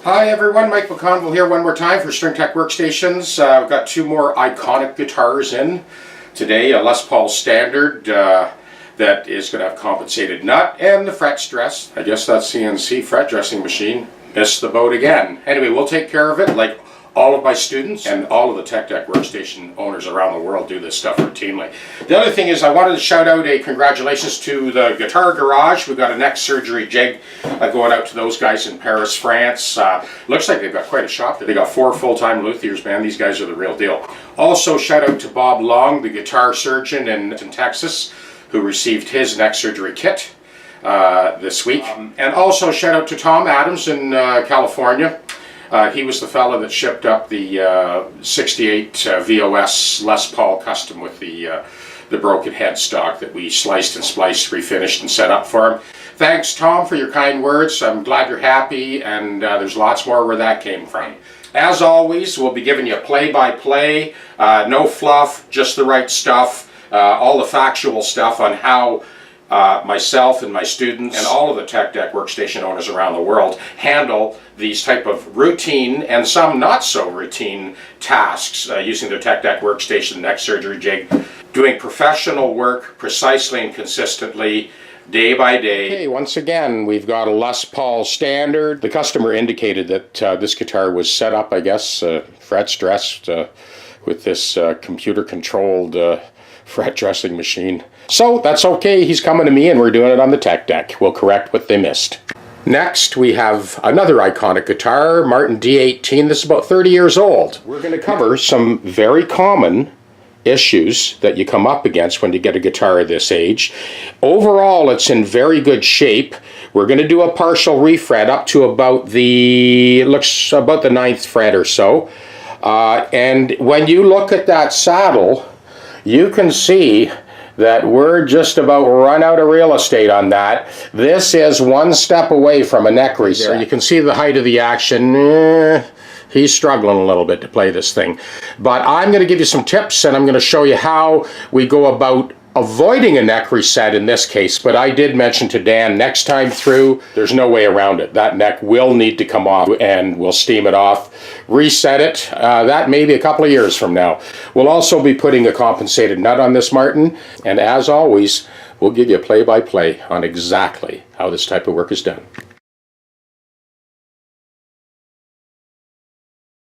Hi everyone, Mike McConville here one more time for String Tech Workstations. I've got two more iconic guitars in today. A Les Paul Standard that is going to have compensated nut and the fret stress. I guess that CNC fret dressing machine missed the boat again. Anyway, we'll take care of it like all of my students and all of the Tech Deck Workstation owners around the world do this stuff routinely. The other thing is I wanted to shout out a congratulations to the Guitar Garage. We've got a neck surgery jig going out to those guys in Paris, France. Looks like they've got quite a shop there. They got 4 full-time luthiers, man. These guys are the real deal. Also shout out to Bob Long, the guitar surgeon in Texas, who received his neck surgery kit this week. And also shout out to Tom Adams in California. He was the fellow that shipped up the 68 VOS Les Paul Custom with the broken headstock that we sliced and spliced, refinished, and set up for him. Thanks, Tom, for your kind words. I'm glad you're happy, and there's lots more where that came from. As always, we'll be giving you play-by-play, no fluff, just the right stuff, all the factual stuff on how myself and my students and all of the Tech Deck Workstation owners around the world handle these type of routine and some not so routine tasks using the Tech Deck Workstation neck surgery jig, doing professional work precisely and consistently day by day. Okay, once again, we've got a Les Paul Standard. The customer indicated that this guitar was set up, I guess, fret stressed with this computer-controlled fret dressing machine. So that's okay, he's coming to me and we're doing it on the Tech Deck. We'll correct what they missed. Next we have another iconic guitar, Martin D-18. This is about 30 years old. We're going to cover some very common issues that you come up against when you get a guitar of this age. Overall, it's in very good shape. We're going to do a partial refret up to about the 9th fret or so. And when you look at that saddle, you can see that we're just about run out of real estate on that. This is one step away from a neck reset. You can see the height of the action. He's struggling a little bit to play this thing. But I'm going to give you some tips, and I'm going to show you how we go about avoiding a neck reset in this case. But I did mention to Dan, next time through, there's no way around it. That neck will need to come off, and we'll steam it off, reset it. That may be a couple of years from now. We'll also be putting a compensated nut on this Martin, and as always, we'll give you a play-by-play on exactly how this type of work is done.